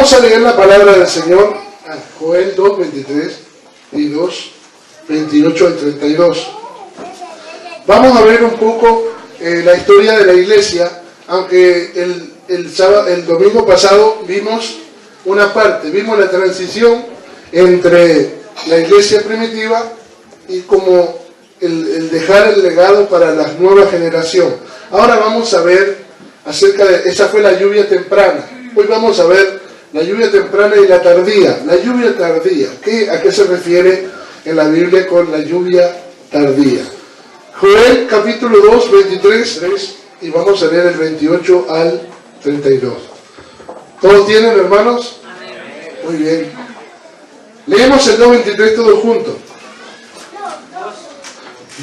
Vamos a leer la palabra del Señor, Joel 2, 23 y 2, 28 al 32. Vamos a ver un poco la historia de la iglesia, aunque el domingo pasado vimos una parte, vimos la transición entre la iglesia primitiva y como el dejar el legado para la nueva generación. Ahora vamos a ver acerca de, esa fue la lluvia temprana. Hoy vamos a ver la lluvia temprana y la tardía. La lluvia tardía, ¿a qué se refiere en la Biblia con la lluvia tardía? Joel capítulo 2, 23, y vamos a leer el 28 al 32. ¿Todos tienen, hermanos? Muy bien. Leemos el 2.23 todos juntos.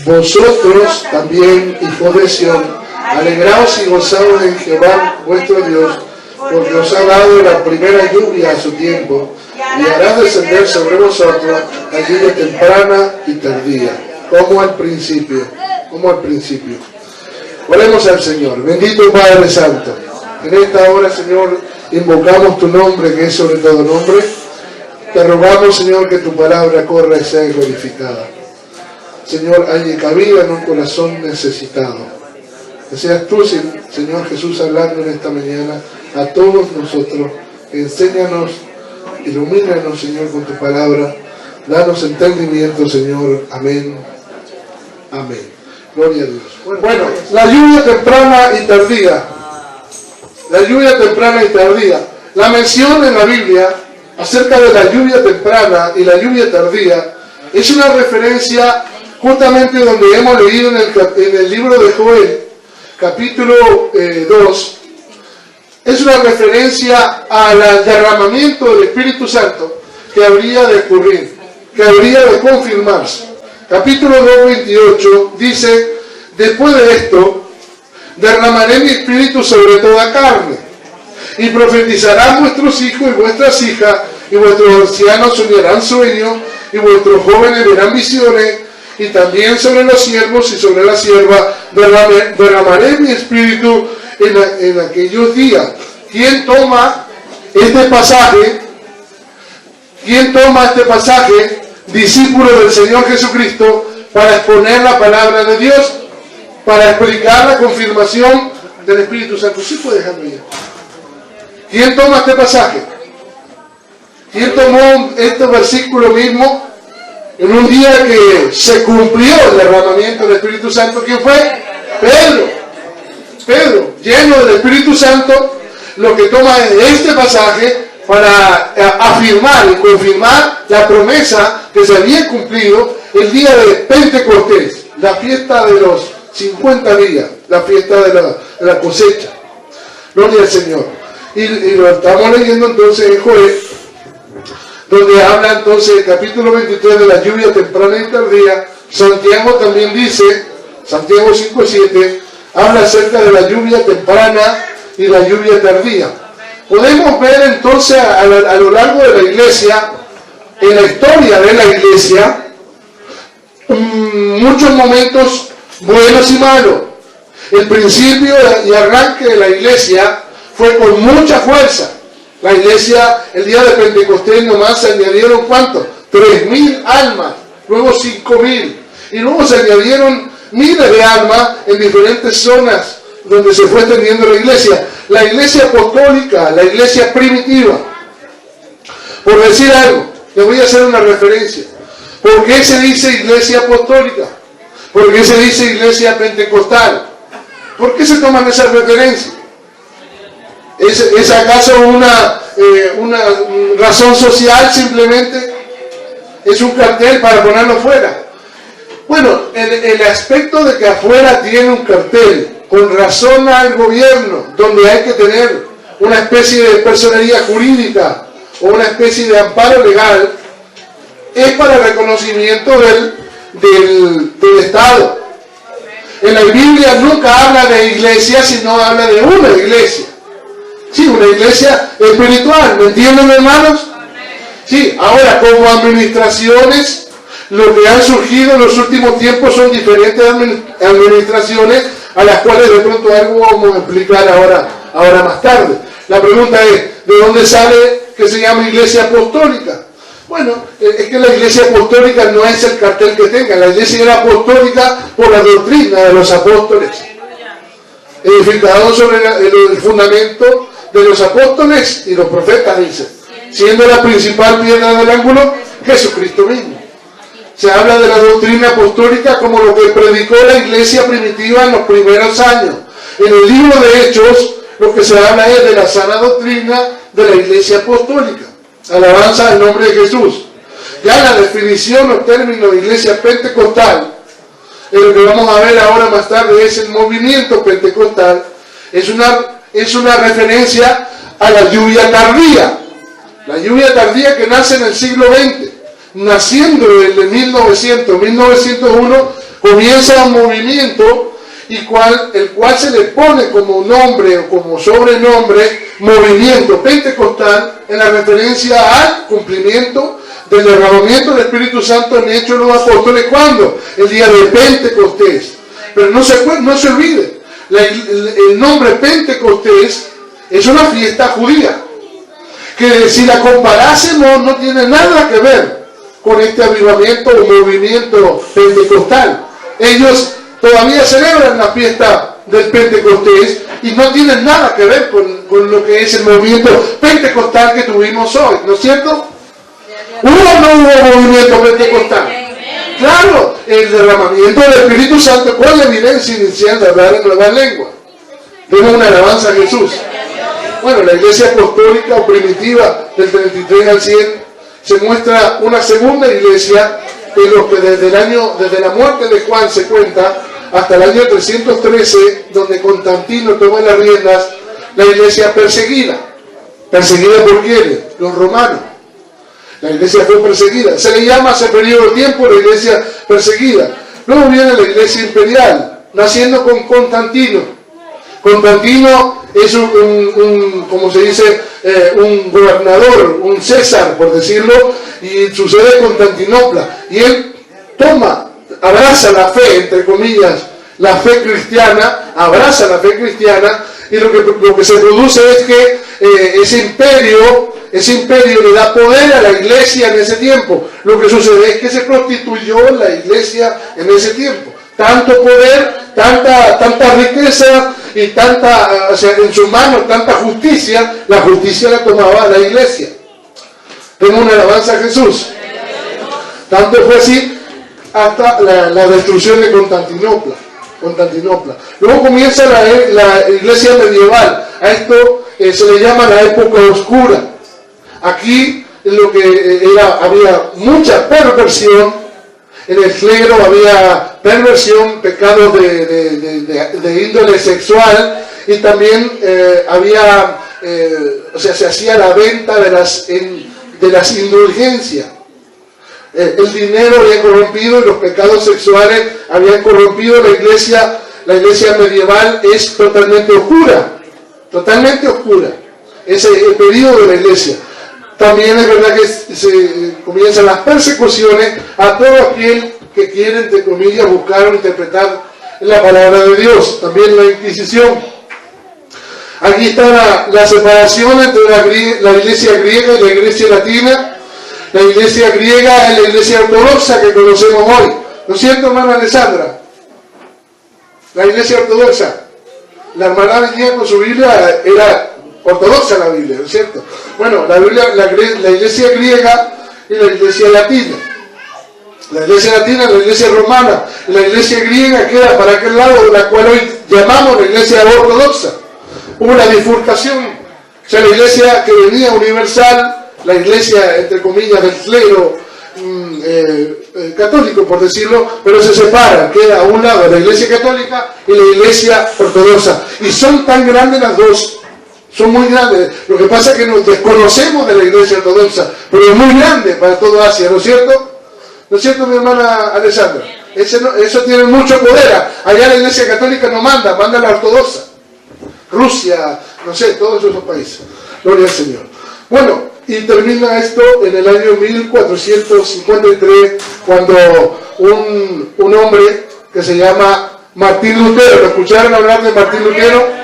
Vosotros también, hijos de Sión, alegraos y gozaos en Jehová vuestro Dios, porque os ha dado la primera lluvia a su tiempo, y hará descender sobre vosotros la lluvia temprana y tardía, como al principio. Oremos al Señor. Bendito Padre Santo, en esta hora, Señor, invocamos tu nombre, que es sobre todo nombre. Te rogamos, Señor, que tu palabra corra y sea glorificada. Señor, halle cabida en un corazón necesitado. Que seas tú, Señor Jesús, hablando en esta mañana a todos nosotros. Enséñanos, ilumínanos, Señor, con tu palabra. Danos entendimiento, Señor. Amén. Amén. Gloria a Dios. Bueno, la lluvia temprana y tardía. La lluvia temprana y tardía. La mención en la Biblia acerca de la lluvia temprana y la lluvia tardía es una referencia justamente donde hemos leído en el libro de Joel, capítulo 2, es una referencia al derramamiento del Espíritu Santo que habría de ocurrir, que habría de confirmarse. Capítulo 2:28 dice: después de esto, derramaré mi espíritu sobre toda carne, y profetizarán vuestros hijos y vuestras hijas, y vuestros ancianos soñarán sueños, y vuestros jóvenes verán visiones, y también sobre los siervos y sobre la sierva derramaré mi espíritu en aquellos días. ¿Quién toma este pasaje? Discípulo del Señor Jesucristo, para exponer la palabra de Dios, para explicar la confirmación del Espíritu Santo. ¿Sí puede dejarme ir? ¿Quién toma este pasaje? ¿Quién tomó este versículo mismo en un día que se cumplió el derramamiento del Espíritu Santo? ¿Quién fue? Pedro, lleno del Espíritu Santo, lo que toma este pasaje para afirmar y confirmar la promesa que se había cumplido el día de Pentecostés, la fiesta de los 50 días, la fiesta de la cosecha. Gloria al Señor. Y lo estamos leyendo entonces en Joel, donde habla entonces el capítulo 23 de la lluvia temprana y tardía. Santiago también dice, Santiago 5:7, habla acerca de la lluvia temprana y la lluvia tardía. Podemos ver entonces a lo largo de la iglesia, en la historia de la iglesia, muchos momentos buenos y malos. El principio y arranque de la iglesia fue con mucha fuerza. La iglesia, el día de Pentecostés nomás se añadieron ¿cuánto? 3.000 almas, luego 5.000, y luego se añadieron miles de almas en diferentes zonas donde se fue extendiendo la iglesia. La iglesia apostólica, la iglesia primitiva. Por decir algo, les voy a hacer una referencia. ¿Por qué se dice iglesia apostólica? ¿Por qué se dice iglesia pentecostal? ¿Por qué se toman esas referencias? ¿Es acaso una razón social simplemente? ¿Es un cartel para ponerlo fuera? Bueno, el aspecto de que afuera tiene un cartel con razón al gobierno, donde hay que tener una especie de personería jurídica o una especie de amparo legal, es para el reconocimiento del Estado. En la Biblia nunca habla de iglesia, sino habla de una iglesia. Sí, una iglesia espiritual, ¿me entienden, hermanos? Sí, ahora como administraciones, lo que han surgido en los últimos tiempos son diferentes administraciones a las cuales de pronto algo vamos a explicar ahora más tarde. La pregunta es, ¿de dónde sale que se llama Iglesia Apostólica. Bueno, es que la Iglesia Apostólica no es el cartel que tenga, la Iglesia era apostólica por la doctrina de los apóstoles, edificado sobre el fundamento de los apóstoles y los profetas, dice, siendo la principal piedra del ángulo Jesucristo mismo. Se habla de la doctrina apostólica como lo que predicó la iglesia primitiva en los primeros años. En el libro de Hechos, lo que se habla es de la sana doctrina de la iglesia apostólica. Alabanza al nombre de Jesús. Ya la definición o término de iglesia pentecostal, lo que vamos a ver ahora más tarde es el movimiento pentecostal, es una referencia a la lluvia tardía. La lluvia tardía que nace en el siglo XX. Naciendo desde 1901, comienza un movimiento el cual se le pone como nombre o como sobrenombre movimiento pentecostal en la referencia al cumplimiento del derramamiento del Espíritu Santo en Hechos de los Apóstoles. ¿Cuándo? El día de Pentecostés. Pero no se olvide, el nombre Pentecostés es una fiesta judía, que si la comparásemos no tiene nada que ver con este avivamiento o movimiento pentecostal. Ellos todavía celebran la fiesta del Pentecostés y no tienen nada que ver con lo que es el movimiento pentecostal que tuvimos hoy, ¿no es cierto? ¿Hubo o no hubo movimiento pentecostal? Claro, el derramamiento del Espíritu Santo fue la evidencia inicial de hablar en nuevas lenguas. Demos una alabanza a Jesús. Bueno, la iglesia apostólica o primitiva del 33 al 100 se muestra una segunda iglesia en lo que desde la muerte de Juan se cuenta hasta el año 313, donde Constantino tomó las riendas, la iglesia perseguida. ¿Perseguida por quiénes? Los romanos. La iglesia fue perseguida. Se le llama a ese periodo de tiempo la iglesia perseguida. Luego viene la iglesia imperial, naciendo con Constantino. Constantino es como se dice, un gobernador, un César, por decirlo, y su sede es Constantinopla. Y él abraza la fe, entre comillas, la fe cristiana, abraza la fe cristiana, y lo que se produce es que ese imperio le da poder a la iglesia en ese tiempo. Lo que sucede es que se prostituyó la iglesia en ese tiempo. Tanto poder, tanta riqueza y en sus manos tanta justicia, la justicia la tomaba la iglesia. Tengo una alabanza a Jesús. Tanto fue así hasta la destrucción de Constantinopla. Luego comienza la iglesia medieval. A esto se le llama la época oscura. Aquí había mucha perversión. En el clero había perversión, pecados de índole sexual, y también se hacía la venta de las indulgencias. El dinero había corrompido y los pecados sexuales habían corrompido la iglesia. La iglesia medieval es totalmente oscura. Ese es el periodo de la iglesia. También es verdad que se comienzan las persecuciones a todo aquel que quiere, entre comillas, buscar o interpretar la palabra de Dios. También la Inquisición. Aquí está la separación entre la iglesia griega y la iglesia latina. La iglesia griega es la iglesia ortodoxa que conocemos hoy. ¿No es cierto, hermana Alessandra? La iglesia ortodoxa. La hermana venía con su Biblia, era ortodoxa la Biblia, ¿no es cierto? Bueno, la iglesia griega y la iglesia latina. La iglesia latina, la iglesia romana, y la iglesia griega queda para aquel lado, de la cual hoy llamamos la iglesia ortodoxa. Hubo una bifurcación. O sea, la iglesia que venía universal, la iglesia, entre comillas, del clero católico, por decirlo, pero se separa, queda a un lado la iglesia católica y la iglesia ortodoxa. Y son tan grandes las dos. Son muy grandes. Lo que pasa es que nos desconocemos de la iglesia ortodoxa, pero es muy grande para todo Asia, ¿no es cierto? ¿No es cierto, mi hermana Alessandra? Eso tiene mucho poder. Allá la iglesia católica no manda la ortodoxa. Rusia, no sé, todos esos países. Gloria al Señor. Bueno, y termina esto en el año 1453, cuando un hombre que se llama Martín Lutero, ¿lo escucharon hablar de Martín Lutero?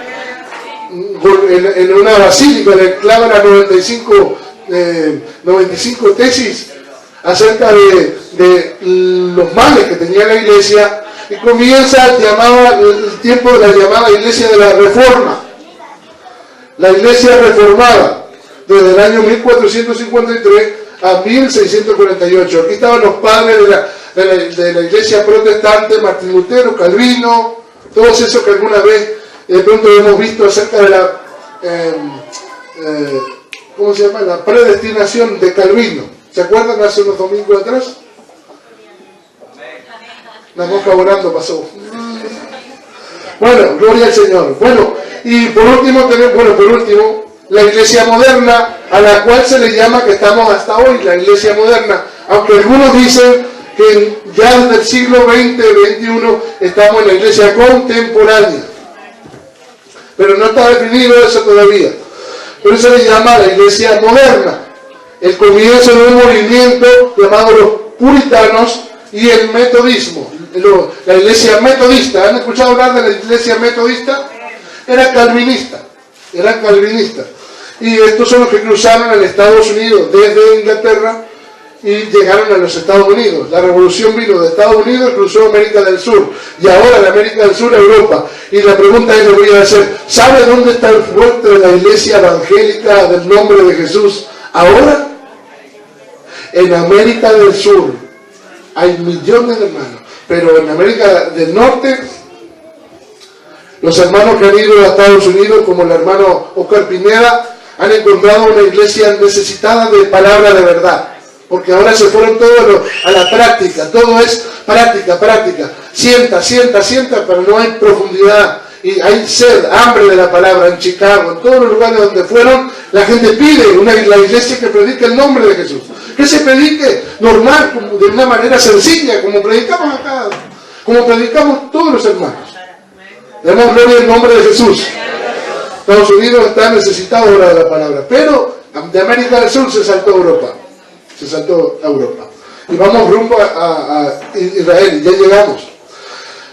En una basílica le clavan a 95 95 tesis acerca de los males que tenía la iglesia, y comienza el tiempo de la llamada iglesia de la Reforma, la iglesia reformada, desde el año 1453 a 1648. Aquí estaban los padres de la iglesia protestante, Martín Lutero, Calvino, todos esos que alguna vez de pronto hemos visto acerca de la ¿cómo se llama? La predestinación de Calvino. ¿Se acuerdan hace unos domingos atrás? La mosca volando pasó. Bueno, gloria al Señor. Bueno, y por último la iglesia moderna, a la cual se le llama que estamos hasta hoy, la iglesia moderna. Aunque algunos dicen que ya desde el siglo XX, XXI, estamos en la iglesia contemporánea. Pero no está definido eso todavía. Por eso se le llama la iglesia moderna. El comienzo de un movimiento llamado los puritanos y el metodismo. La iglesia metodista, ¿han escuchado hablar de la iglesia metodista? Era calvinista. Y estos son los que cruzaron el Estados Unidos desde Inglaterra y llegaron a los Estados Unidos. La revolución vino de Estados Unidos y cruzó América del Sur. Y ahora de América del Sur a Europa. Y la pregunta es, le voy a hacer, ¿sabe dónde está el fuerte de la iglesia evangélica del nombre de Jesús ahora? En América del Sur. Hay millones de hermanos. Pero en América del Norte, los hermanos que han ido a Estados Unidos, como el hermano Oscar Pineda, han encontrado una iglesia necesitada de palabra de verdad. Porque ahora se fueron todos a la práctica, todo es práctica. Sienta, pero no hay profundidad. Y hay sed, hambre de la palabra en Chicago, en todos los lugares donde fueron, la gente pide la iglesia que predique el nombre de Jesús. Que se predique normal, de una manera sencilla, como predicamos acá, como predicamos todos los hermanos. Demos gloria al nombre de Jesús. Estados Unidos está necesitado ahora de la palabra, pero de América del Sur se saltó a Europa. Y vamos rumbo a Israel, y ya llegamos.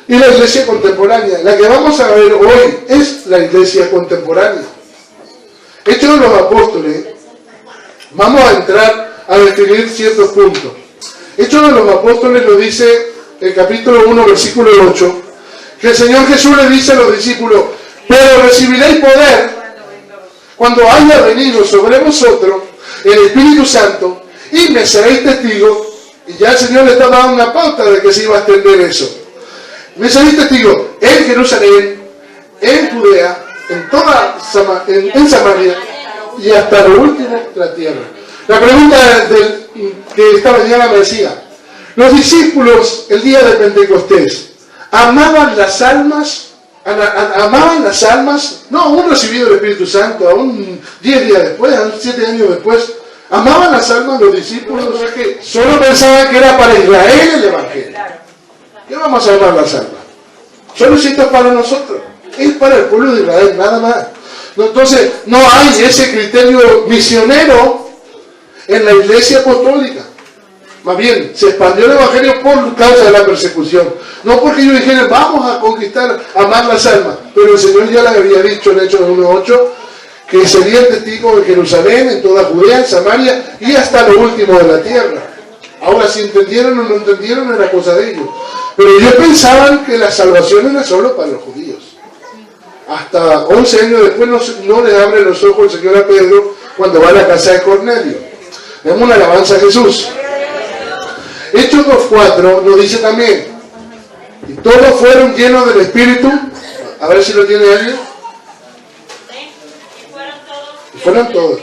Y la iglesia contemporánea, la que vamos a ver hoy, es la iglesia contemporánea. Hechos de los Apóstoles, vamos a entrar a definir ciertos puntos. Hechos de los Apóstoles lo dice el capítulo 1, versículo 8, que el Señor Jesús le dice a los discípulos, pero recibiréis poder cuando haya venido sobre vosotros el Espíritu Santo y me seréis testigos. Y ya el Señor le está dando una pauta de que se iba a extender eso. Me seréis testigos en Jerusalén, en Judea, en Samaria y hasta lo último de la tierra. La pregunta que esta mañana me decía, los discípulos el día de Pentecostés, ¿amaban las almas? No aún recibido el Espíritu Santo, aún 10 días después, aún 7 años después. ¿Amaban las almas los discípulos? O sea que solo pensaban que era para Israel el Evangelio. ¿Qué vamos a amar las almas? Solo si esto es para nosotros. Es para el pueblo de Israel, nada más. Entonces, no hay ese criterio misionero en la iglesia apostólica. Más bien, se expandió el Evangelio por causa de la persecución. No porque ellos dijeran, vamos a conquistar, amar las almas. Pero el Señor ya les había dicho en Hechos 1:8 que serían testigos en Jerusalén, en toda Judea, en Samaria y hasta lo último de la tierra. Ahora, si entendieron o no entendieron, era cosa de ellos. Pero ellos pensaban que la salvación era solo para los judíos. Hasta 11 años después no le abre los ojos el Señor a Pedro cuando va a la casa de Cornelio. Demos una alabanza a Jesús. Hechos 2:4 nos dice también, y todos fueron llenos del Espíritu. A ver si lo tiene alguien. Y fueron todos.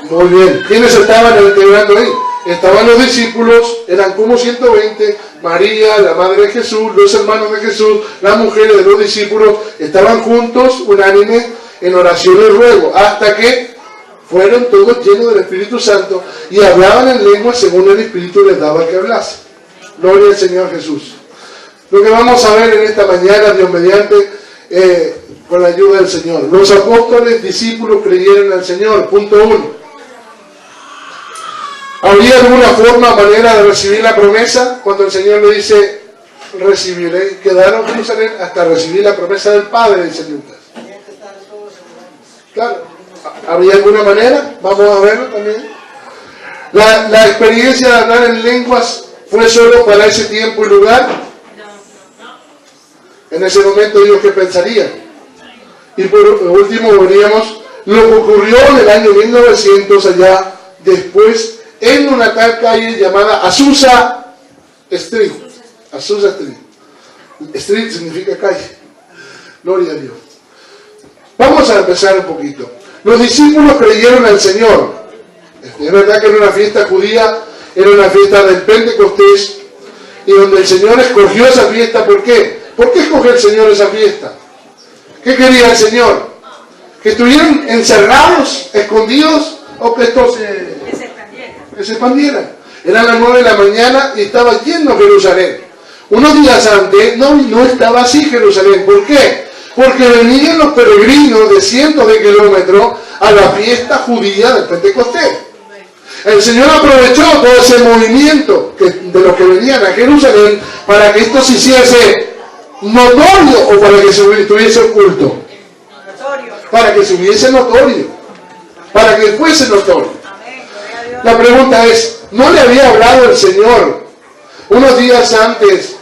Muy bien. ¿Quiénes estaban integrando ahí? Estaban los discípulos, eran como 120, María, la madre de Jesús, los hermanos de Jesús, las mujeres de los discípulos, estaban juntos, unánimes, en oración y ruego, hasta que fueron todos llenos del Espíritu Santo y hablaban en lengua según el Espíritu les daba que hablase. Gloria al Señor Jesús. Lo que vamos a ver en esta mañana, Dios mediante, con la ayuda del Señor. Los apóstoles, discípulos, creyeron al Señor. Punto 1. ¿Habría alguna forma, manera de recibir la promesa? Cuando el Señor le dice, recibiré, quedaron en Jerusalén hasta recibir la promesa del Padre, dice Lucas. Claro, ¿habría alguna manera? Vamos a verlo también. La experiencia de hablar en lenguas fue solo para ese tiempo y lugar. En ese momento Dios, ¿qué pensaría? Y por último veríamos lo que ocurrió en el año 1900 allá después en una tal calle llamada Azusa Street. Azusa Street. Street significa calle. Gloria a Dios. Vamos a empezar un poquito. Los discípulos creyeron al Señor. Es verdad que era una fiesta judía, era una fiesta del Pentecostés, y donde el Señor escogió esa fiesta. ¿Por qué? ¿Por qué escogió el Señor esa fiesta? ¿Qué quería el Señor? ¿Que estuvieran encerrados, escondidos, o que esto se expandiera? Eran las 9 de la mañana y estaba lleno Jerusalén. Unos días antes no estaba así Jerusalén. ¿Por qué? Porque venían los peregrinos de cientos de kilómetros a la fiesta judía del Pentecostés. El Señor aprovechó todo ese movimiento de los que venían a Jerusalén para que esto se hiciese notorio o para que se estuviese oculto. Para que se hubiese notorio. Para que fuese notorio. La pregunta es, ¿no le había hablado el Señor unos días antes,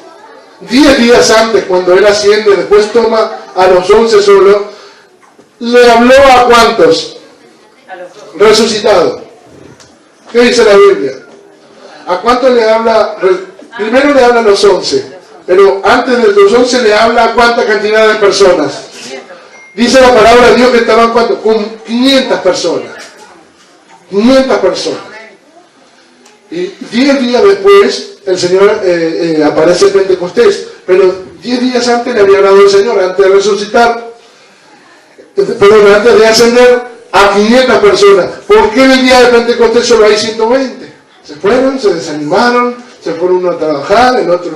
10 días antes, cuando Él asciende, después toma a los 11 solo? ¿Le habló a cuántos? Resucitado. ¿Qué dice la Biblia? ¿A cuántos le habla? Primero le habla a los 11, pero antes de los 11 le habla a cuánta cantidad de personas. Dice la palabra de Dios que estaban con 500 personas. 500 personas. Y 10 días después el Señor aparece en Pentecostés, pero 10 días antes le había hablado el Señor, antes de resucitar, perdón, antes de ascender a 500 personas. ¿Por qué en el día de Pentecostés solo hay 120? Se fueron, se desanimaron, se fueron uno a trabajar, el otro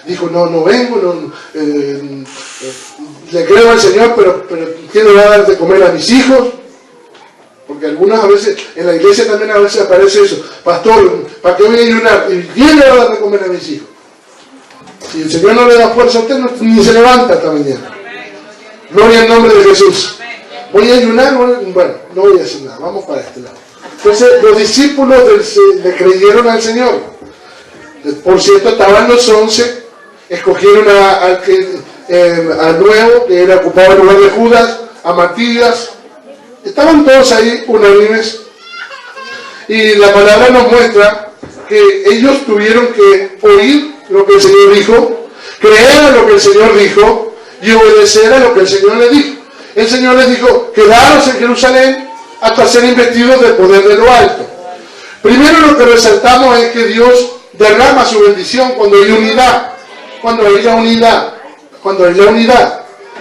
dijo, no vengo, le creo al Señor, pero quiero dar de comer a mis hijos. Porque algunas a veces, en la iglesia también a veces aparece eso. Pastor, ¿para qué voy a ayunar? ¿Y quién le va a dar de comer a mis hijos? Si el Señor no le da fuerza a usted, ni se levanta esta mañana. Gloria al nombre de Jesús. ¿Voy a ayunar? Bueno, no voy a hacer nada. Vamos para este lado. Entonces, los discípulos le creyeron al Señor. Por cierto, estaban los 11. Escogieron al nuevo, que era ocupado el lugar de Judas, a Matías. Estaban todos ahí unánimes, y la palabra nos muestra que ellos tuvieron que oír lo que el Señor dijo, creer a lo que el Señor dijo y obedecer a lo que el Señor les dijo. El Señor les dijo, quedaros en Jerusalén hasta ser investidos del poder de lo alto. Primero lo que resaltamos es que Dios derrama su bendición cuando hay unidad, cuando hay la unidad.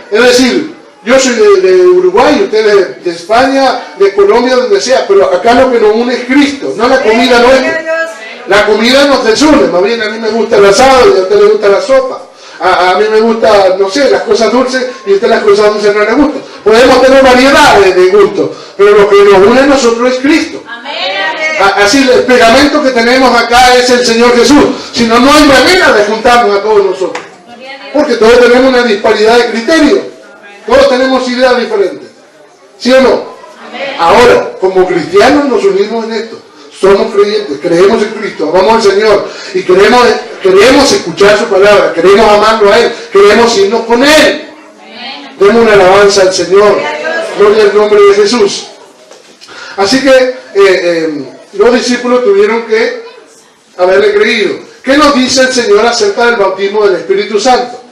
Es decir, yo soy de Uruguay, ustedes de España, de Colombia, donde sea, pero acá lo que nos une es Cristo, no la comida nuestra. La comida nos desune, más bien a mí me gusta el asado y a usted le gusta la sopa. A mí me gusta, no sé, las cosas dulces y a usted las cosas dulces no le gustan. Podemos tener variedades de gustos, pero lo que nos une a nosotros es Cristo. Así el pegamento que tenemos acá es el Señor Jesús. Si no, no hay manera de juntarnos a todos nosotros. Porque todos tenemos una disparidad de criterios. Todos tenemos ideas diferentes. ¿Sí o no? Amén. Ahora, como cristianos nos unimos en esto. Somos creyentes, creemos en Cristo, amamos al Señor y queremos escuchar su palabra, queremos amarlo a Él, queremos irnos con Él. Amén. Demos una alabanza al Señor. Gloria al nombre de Jesús. Así que los discípulos tuvieron que haberle creído. ¿Qué nos dice el Señor acerca del bautismo del Espíritu Santo?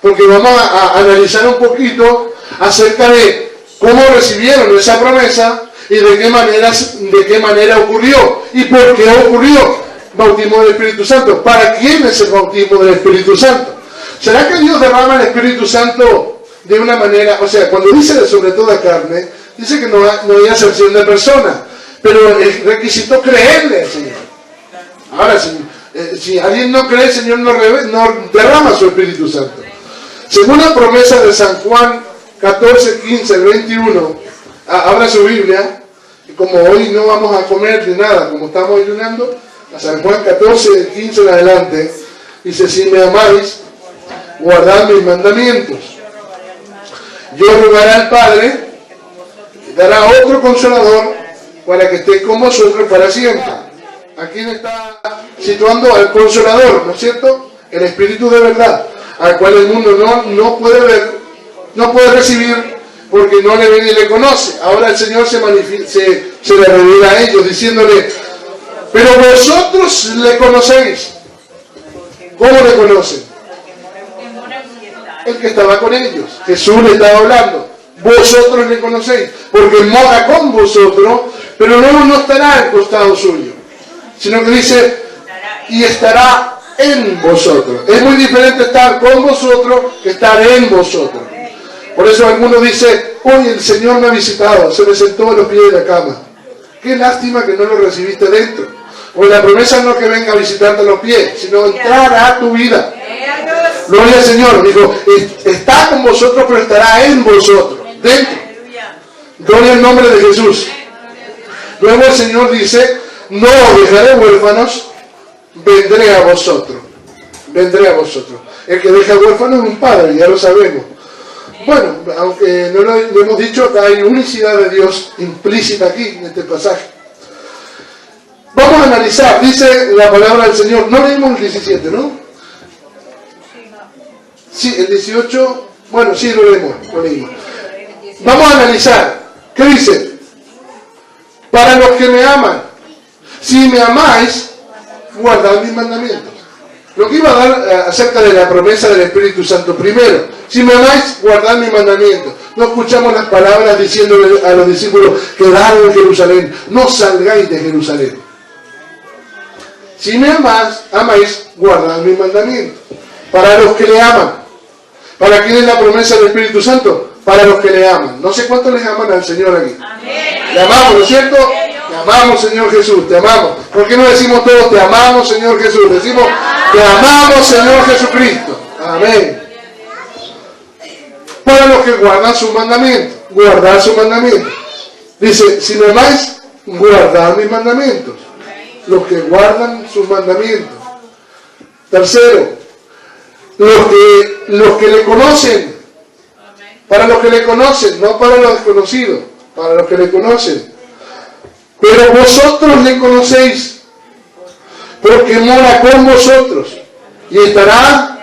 Porque vamos a analizar un poquito acerca de cómo recibieron esa promesa y de qué manera ocurrió y por qué ocurrió bautismo del Espíritu Santo. ¿Para quién es el bautismo del Espíritu Santo? ¿Será que Dios derrama el Espíritu Santo de una manera, o sea, cuando dice sobre toda carne, dice que no hay acepción de persona, pero el requisito creerle al Señor? Ahora, si alguien no cree, el Señor no derrama su Espíritu Santo. Según la promesa de San Juan 14, 15, 21, abra su Biblia, y como hoy no vamos a comer ni nada, como estamos ayunando, a San Juan 14, 15 en adelante, dice, si me amáis, guardad mis mandamientos. Yo rogaré al Padre, dará otro consolador para que esté con vosotros para siempre. ¿A quién está situando? Al consolador, ¿no es cierto? El Espíritu de verdad, al cual el mundo no puede ver, no puede recibir, porque no le ve ni le conoce. Ahora el Señor se le revela a ellos diciéndole, pero vosotros le conocéis. ¿Cómo le conocen? El que estaba con ellos. Jesús le estaba hablando. Vosotros le conocéis, porque mora con vosotros, pero no estará al costado suyo, sino que dice, y estará en vosotros. Es muy diferente estar con vosotros que estar en vosotros. Por eso algunos dicen, hoy el Señor me ha visitado, se me sentó en los pies de la cama. Qué lástima que no lo recibiste dentro. Porque la promesa no es que venga a visitarte a los pies, sino entrar a tu vida. Gloria al Señor. Dijo, está con vosotros, pero estará en vosotros, dentro. Gloria al nombre de Jesús. Luego el Señor dice, no os dejaré huérfanos, vendré a vosotros. Vendré a vosotros. El que deja huérfanos es un padre, ya lo sabemos. Bueno, aunque no lo hemos dicho, acá hay unicidad de Dios implícita aquí en este pasaje. Vamos a analizar, dice la palabra del Señor. No leímos el 17, ¿no? Sí, el 18, bueno, sí, lo leímos. Vamos a analizar. ¿Qué dice? Para los que me aman, si me amáis, guardad mis mandamientos. Lo que iba a dar acerca de la promesa del Espíritu Santo. Primero, si me amáis, guardad mis mandamientos. No escuchamos las palabras diciéndole a los discípulos, quedad en Jerusalén, no salgáis de Jerusalén. Si me amáis, guardad mis mandamientos. Para los que le aman. ¿Para quién es la promesa del Espíritu Santo? Para los que le aman. No sé cuántos les aman al Señor aquí. Amén. Le amamos, ¿no es cierto? Te amamos, Señor Jesús, te amamos. ¿Por qué no decimos todos, te amamos, Señor Jesús? Decimos, te amamos, Señor Jesucristo. Amén. Para los que guardan sus mandamientos. Guardar sus mandamientos. Dice, si me amáis, guardad mis mandamientos. Los que guardan sus mandamientos. Tercero, los que le conocen. Para los que le conocen, no para los desconocidos, para los que le conocen. Pero vosotros le conocéis, porque mora con vosotros y estará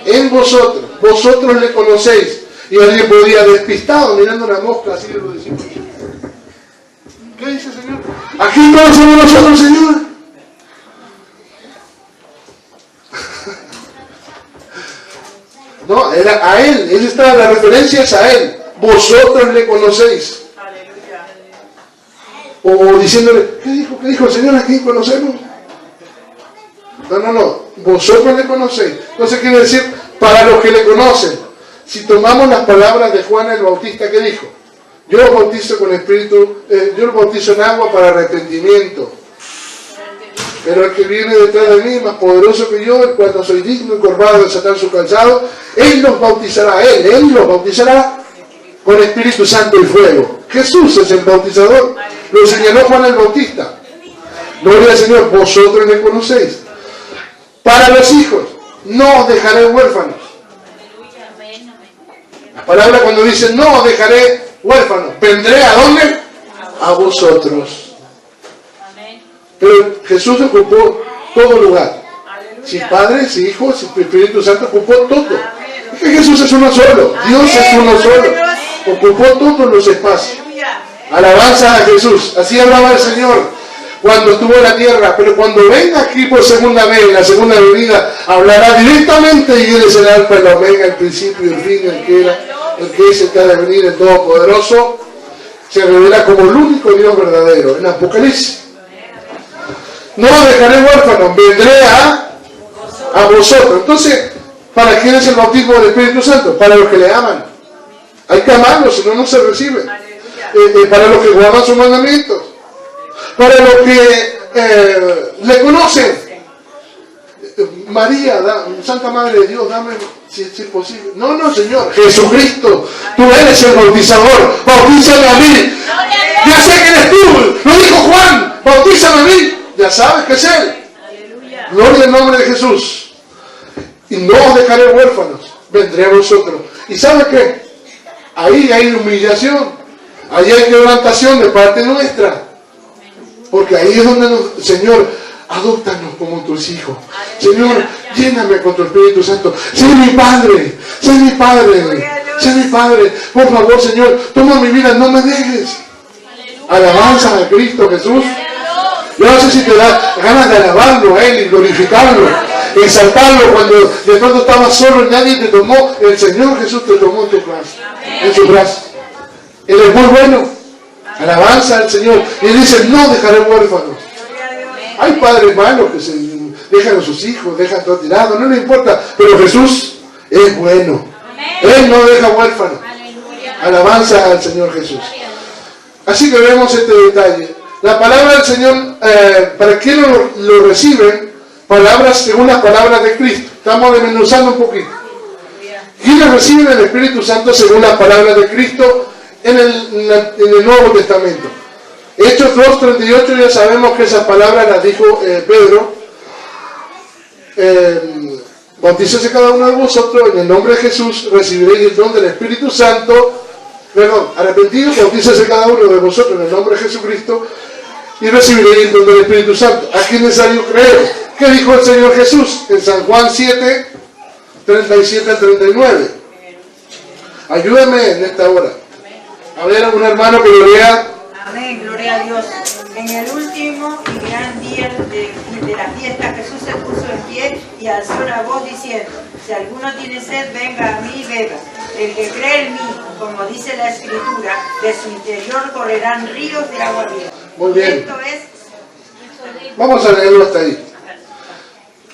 en vosotros. Vosotros le conocéis. Y alguien podía despistado mirando una mosca así de los discípulos. ¿Qué dice el Señor? Aquí todos somos nosotros, Señor. No, era a Él está, la referencia es a Él. Vosotros le conocéis. Aleluya. O diciéndole, ¿qué dijo el Señor? ¿A quién conocemos? No, vosotros le conocéis. Entonces quiere decir, para los que le conocen. Si tomamos las palabras de Juan el Bautista, ¿qué dijo? Yo los bautizo con espíritu, yo los bautizo en agua para arrepentimiento. Pero el que viene detrás de mí, más poderoso que yo, el cual no soy digno y encorvado de desatar su calzado, Él los bautizará, Él los bautizará con Espíritu Santo y fuego. Jesús es el bautizador. Lo señaló Juan el Bautista. Gloria al Señor, vosotros le conocéis. Para los hijos, no os dejaré huérfanos. La palabra cuando dice no os dejaré huérfanos, vendré ¿a dónde? A vosotros. Pero Jesús ocupó todo lugar. Si Padre, si Hijo, si Espíritu Santo, ocupó todo. Es que Jesús es uno solo. Dios es uno solo. Ocupó todos los espacios. Alabanza a Jesús. Así hablaba el Señor cuando estuvo en la tierra. Pero cuando venga aquí por segunda vez, en la segunda venida, hablará directamente y Él es el alfa y la omega, el principio y el fin, el que era, el que es, el que ha de venir, el todopoderoso. Se revela como el único Dios verdadero en Apocalipsis. No os dejaré huérfanos, vendré a vosotros. Entonces, ¿para quién es el bautismo del Espíritu Santo? Para los que le aman. Hay que amarlos, si no, no se recibe. Para los que guardan sus mandamientos. Para los que le conocen. María, Santa Madre de Dios, dame, si es posible. No, Señor, Jesucristo, tú eres el bautizador, bautízame a mí. Ya sé que eres tú, lo dijo Juan, bautízame a mí. Ya sabes que es Él. Aleluya. Gloria al nombre de Jesús. Y no os dejaré huérfanos, vendré a vosotros. ¿Y sabe qué? Ahí hay humillación. Ahí hay quebrantación de parte nuestra. Porque ahí es donde Señor, adóptanos como tus hijos. Señor, lléname con tu Espíritu Santo. Sé mi Padre, sé mi Padre, sé mi Padre. Por favor, Señor, toma mi vida, no me dejes. Alabanza a Cristo Jesús. Yo no sé si te da ganas de alabarlo a Él y glorificarlo, exaltarlo cuando de pronto estabas solo y nadie te tomó. El Señor Jesús te tomó en su brazo. Él es muy bueno. Alabanza al Señor. Y Él dice, no dejaré huérfanos. Hay padres malos que se dejan a sus hijos, dejan todo tirado, no le importa. Pero Jesús es bueno. Él no deja huérfanos. Alabanza al Señor Jesús. Así que vemos este detalle. La palabra del Señor, ¿para qué lo reciben? Palabras según las palabras de Cristo. Estamos desmenuzando un poquito. ¿Quiénes reciben el Espíritu Santo según las palabras de Cristo en el Nuevo Testamento? Hechos 2:38, ya sabemos que esas palabras las dijo Pedro. Bautícese cada uno de vosotros en el nombre de Jesús, recibiréis el don del Espíritu Santo. Perdón, arrepentidos, bautícese cada uno de vosotros en el nombre de Jesucristo y recibiréis el don del Espíritu Santo. Aquí es necesario creer. ¿Qué dijo el Señor Jesús en San Juan 7, 37 al 39? Ayúdame en esta hora. A ver, a un hermano que lo lea. Amén, gloria a Dios. En el último y gran día de la fiesta, Jesús se puso en pie y alzó la voz diciendo: si alguno tiene sed, venga a mí y beba. El que cree en mí, como dice la Escritura, de su interior correrán ríos de agua viva. Muy bien. Esto es... Vamos a leerlo hasta ahí.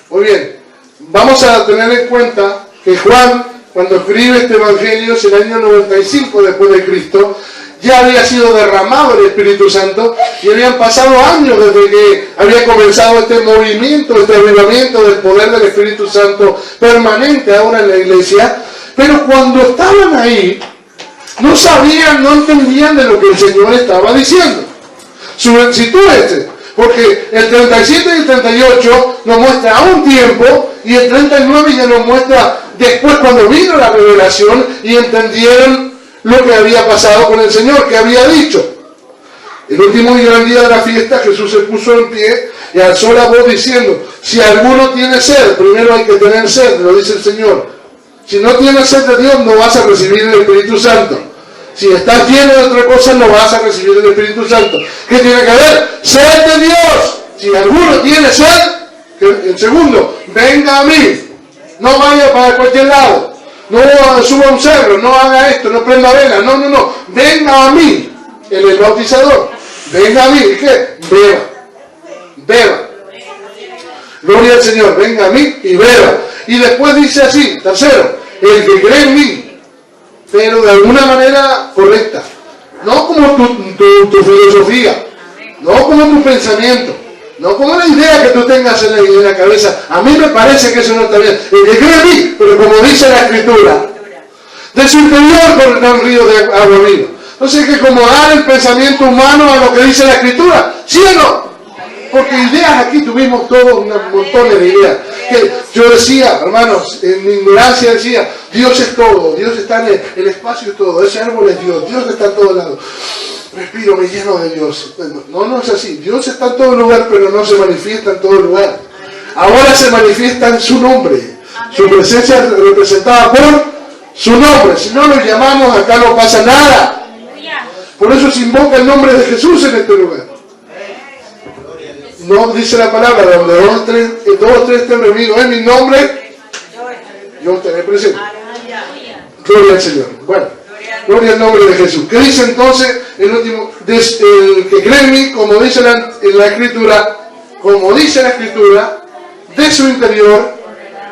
Muy bien. Vamos a tener en cuenta que Juan, cuando escribe este Evangelio, es el año 95 después de Cristo, ya había sido derramado el Espíritu Santo y habían pasado años desde que había comenzado este movimiento, este avivamiento del poder del Espíritu Santo permanente ahora en la iglesia. Pero cuando estaban ahí, no sabían, no entendían de lo que el Señor estaba diciendo. Su éxito es porque el 37 y el 38 nos muestra a un tiempo y el 39 ya nos muestra después cuando vino la revelación y entendieron lo que había pasado con el Señor, que había dicho. El último y gran día de la fiesta, Jesús se puso en pie y alzó la voz diciendo: si alguno tiene sed, primero hay que tener sed, lo dice el Señor. Si no tienes sed de Dios, no vas a recibir el Espíritu Santo. Si estás lleno de otra cosa, no vas a recibir el Espíritu Santo. ¿Qué tiene que haber? ¡Sed de Dios! Si alguno tiene sed, en segundo, venga a mí. No vaya para cualquier lado. No suba a un cerro, no haga esto, no prenda vela. No. Venga a mí. Él es el bautizador. Venga a mí. ¿Qué? Beba. Gloria al Señor. Venga a mí y beba. Y después dice así, tercero, el que cree en mí, pero de alguna manera correcta. No como tu filosofía, no como tu pensamiento, no como la idea que tú tengas en la cabeza. A mí me parece que eso no está bien. El que cree en mí, pero como dice la Escritura, de su interior correrá un río de agua viva. Entonces hay que acomodar el pensamiento humano a lo que dice la Escritura, ¿sí o no? Porque ideas aquí tuvimos todos un montón de ideas. Que yo decía, hermanos, en mi ignorancia decía, Dios es todo, Dios está en el espacio y todo, ese árbol es Dios, Dios está en todos lados. Respiro, me lleno de Dios. No es así. Dios está en todo lugar, pero no se manifiesta en todo lugar. Ahora se manifiesta en su nombre. Su presencia es representada por su nombre. Si no lo llamamos, acá no pasa nada. Por eso se invoca el nombre de Jesús en este lugar. No dice la palabra, donde dos o tres estén reunidos en mi nombre, yo estaré presente. Gloria al Señor. Bueno, gloria al nombre de Jesús. ¿Qué dice entonces el último? El que cree en mí, como dice la Escritura, de su interior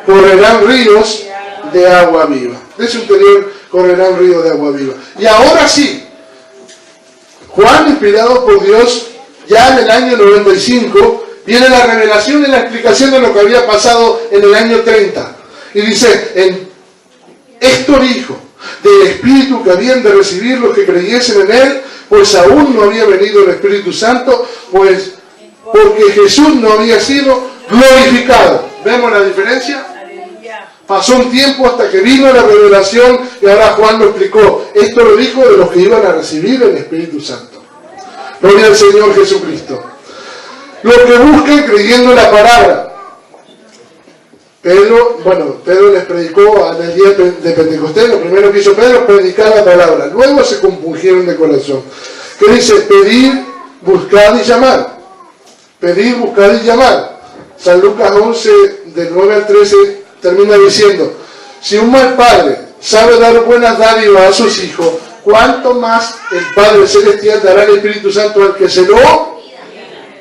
correrán ríos de agua viva. De su interior correrán ríos de agua viva. Y ahora sí, Juan, inspirado por Dios, ya en el año 95, viene la revelación y la explicación de lo que había pasado en el año 30. Y dice, esto dijo, del Espíritu que habían de recibir los que creyesen en Él, pues aún no había venido el Espíritu Santo, pues porque Jesús no había sido glorificado. ¿Vemos la diferencia? Pasó un tiempo hasta que vino la revelación y ahora Juan lo explicó. Esto lo dijo de los que iban a recibir el Espíritu Santo. Gloria al Señor Jesucristo. Los que buscan creyendo la palabra. Pedro les predicó en el día de Pentecostés. Lo primero que hizo Pedro es predicar la palabra. Luego se compungieron de corazón. Que dice, pedir, buscar y llamar. Pedir, buscar y llamar. San Lucas 11, del 9 al 13, termina diciendo, si un mal padre sabe dar buenas dádivas a sus hijos, ¿cuánto más el Padre Celestial dará el Espíritu Santo al que se lo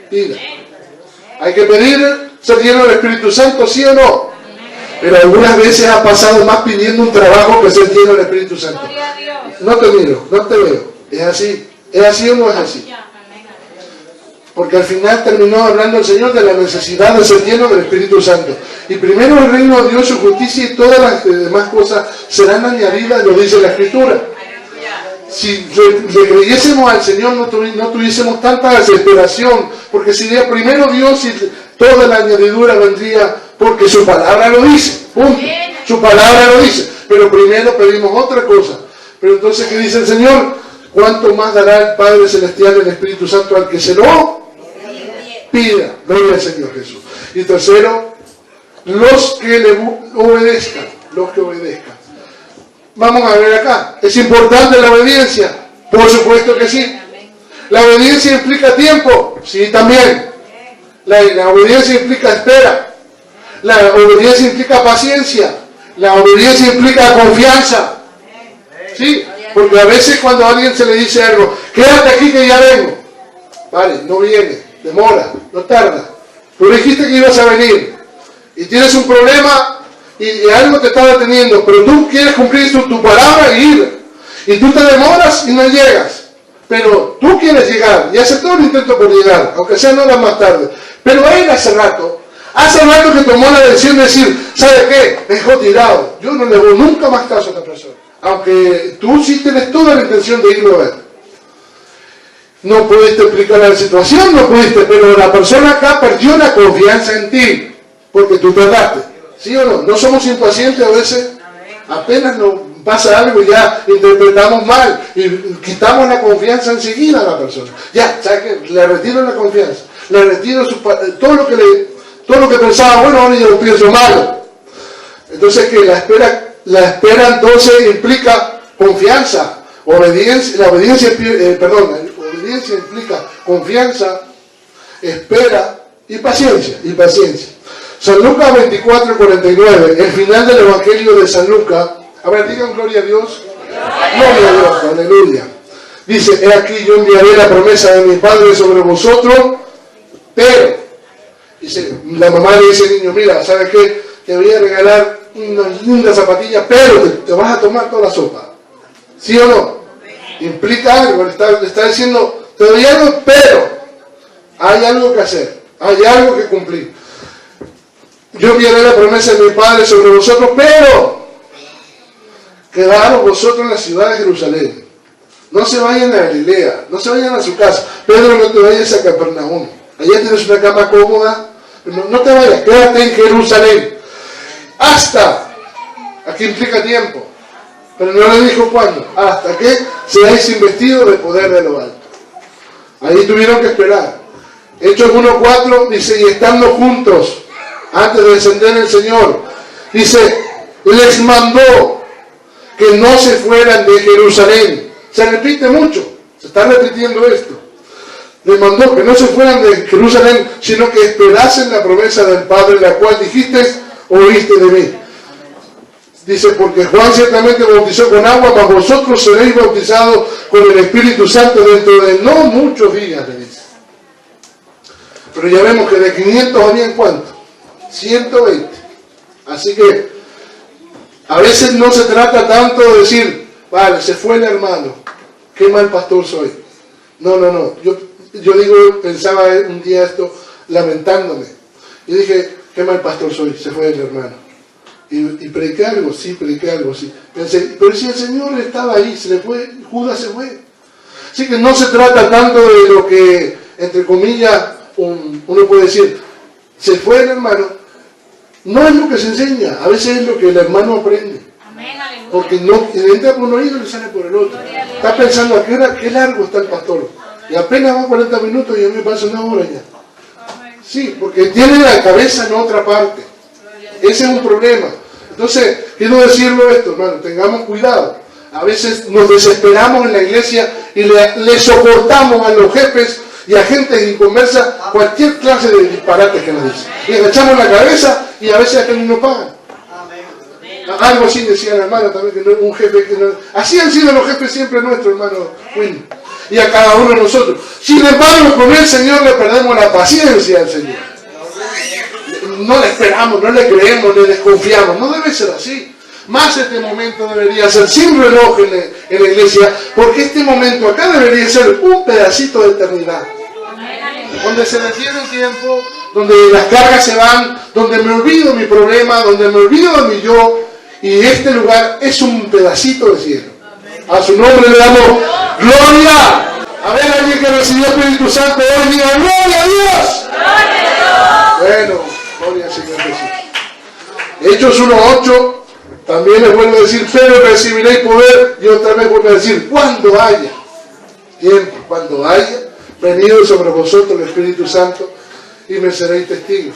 pida? Hay que pedir ser lleno del Espíritu Santo, ¿sí o no? Pero algunas veces ha pasado más pidiendo un trabajo que ser lleno del Espíritu Santo. No te miro, no te veo. ¿Es así? ¿Es así o no es así? Porque al final terminó hablando el Señor de la necesidad de ser lleno del Espíritu Santo. Y primero el reino de Dios, su justicia y todas las demás cosas serán añadidas, lo dice la Escritura. Si le creyésemos al Señor no tuviésemos tanta desesperación, porque sería primero Dios y toda la añadidura vendría porque su palabra lo dice. Punto. Su palabra lo dice. Pero primero pedimos otra cosa. Pero entonces, ¿qué dice el Señor? ¿Cuánto más dará el Padre Celestial el Espíritu Santo al que se lo pida? Gloria al Señor Jesús. Y tercero, los que le obedezcan. Los que obedezcan. Vamos a ver acá. ¿Es importante la obediencia? Por supuesto que sí. ¿La obediencia implica tiempo? Sí, también. La obediencia implica espera. La obediencia implica paciencia. La obediencia implica confianza. Sí, porque a veces cuando a alguien se le dice algo, quédate aquí que ya vengo. Vale, no viene, demora, no tarda. Tú dijiste que ibas a venir y tienes un problema y algo te está deteniendo, pero tú quieres cumplir tu palabra y ir. Y tú te demoras y no llegas. Pero tú quieres llegar y haces todo el intento por llegar, aunque sea no horas más tarde. Pero él hace rato que tomó la decisión de decir, ¿sabe qué? Me dejó tirado. Yo no le hago nunca más caso a esta persona. Aunque tú sí tienes toda la intención de irlo a ver. No pudiste explicar la situación, no pudiste, pero la persona acá perdió la confianza en ti, porque tú trataste. ¿Sí o no? No somos impacientes a veces. Apenas nos pasa algo y ya interpretamos mal y quitamos la confianza enseguida a la persona. Ya, ¿sabes qué? Le retiro la confianza, le retiro todo lo que pensaba, bueno, ahora yo lo pienso malo. Entonces, que la espera entonces implica confianza, obediencia, obediencia implica confianza, espera y paciencia. San Lucas 24:49, el final del Evangelio de San Lucas. A ver, digan gloria a Dios. Gloria a Dios, aleluya. Dice, he aquí yo enviaré la promesa de mi Padre sobre vosotros, pero, dice, la mamá le dice al niño, mira, ¿sabes qué? Te voy a regalar unas lindas zapatillas, pero te vas a tomar toda la sopa. ¿Sí o no? Implica algo, le está diciendo, te doy algo, pero hay algo que hacer, hay algo que cumplir. Yo enviaré la promesa de mi Padre sobre vosotros, pero quedaros vosotros en la ciudad de Jerusalén. No se vayan a Galilea, no se vayan a su casa. Pedro, no te vayas a Capernaum. Allá tienes una cama cómoda. No te vayas, quédate en Jerusalén. Hasta, aquí implica tiempo, pero no le dijo cuándo, hasta que seáis investidos del poder de lo alto. Ahí tuvieron que esperar. Hechos 1:4 dice, y estando juntos, antes de descender el Señor, dice, les mandó que no se fueran de Jerusalén. Se repite mucho, se está repitiendo esto. Les mandó que no se fueran de Jerusalén, sino que esperasen la promesa del Padre, la cual dijiste, oíste de mí. Dice, porque Juan ciertamente bautizó con agua, mas vosotros seréis bautizados con el Espíritu Santo dentro de no muchos días, le dice. Pero ya vemos que de 500 habían ¿cuánto? 120. Así que a veces no se trata tanto de decir, vale, se fue el hermano, qué mal pastor soy. No. Yo pensaba un día esto lamentándome. Y dije, qué mal pastor soy, se fue el hermano. Y prediqué algo, sí. Pensé, pero si el Señor estaba ahí, se le fue, Judas se fue. Así que no se trata tanto de lo que, entre comillas, uno puede decir, se fue el hermano, no es lo que se enseña, a veces es lo que el hermano aprende. Porque no entra por un oído y le sale por el otro. Está pensando a qué hora, qué largo está el pastor. Y apenas va 40 minutos y a mí me pasa una hora ya. Sí, porque tiene la cabeza en otra parte. Ese es un problema. Entonces, quiero decirlo esto, hermano, tengamos cuidado. A veces nos desesperamos en la iglesia y le soportamos a los jefes y a gente inconversa cualquier clase de disparates que nos dicen. Y agachamos la cabeza y a veces hasta ni nos pagan. Algo así decía la hermana también, que no, un jefe que no... Así han sido los jefes siempre nuestros, hermano Will. Y a cada uno de nosotros. Sin embargo, con el Señor le perdemos la paciencia al Señor. No le esperamos, no le creemos, le desconfiamos. No debe ser así. Más este momento debería ser sin reloj en la iglesia, porque este momento acá debería ser un pedacito de eternidad. Donde se detiene el tiempo, donde las cargas se van, donde me olvido mi problema, donde me olvido de mi yo, y este lugar es un pedacito de cielo. A su nombre le damos gloria. A ver, alguien que recibió el Espíritu Santo hoy diga gloria a Dios. Bueno, gloria al Señor Jesús. Hechos 1:8 también les vuelvo a decir, pero recibiréis poder, y otra vez vuelvo a decir, cuando haya tiempo, cuando haya venido sobre vosotros el Espíritu Santo, y me seréis testigos.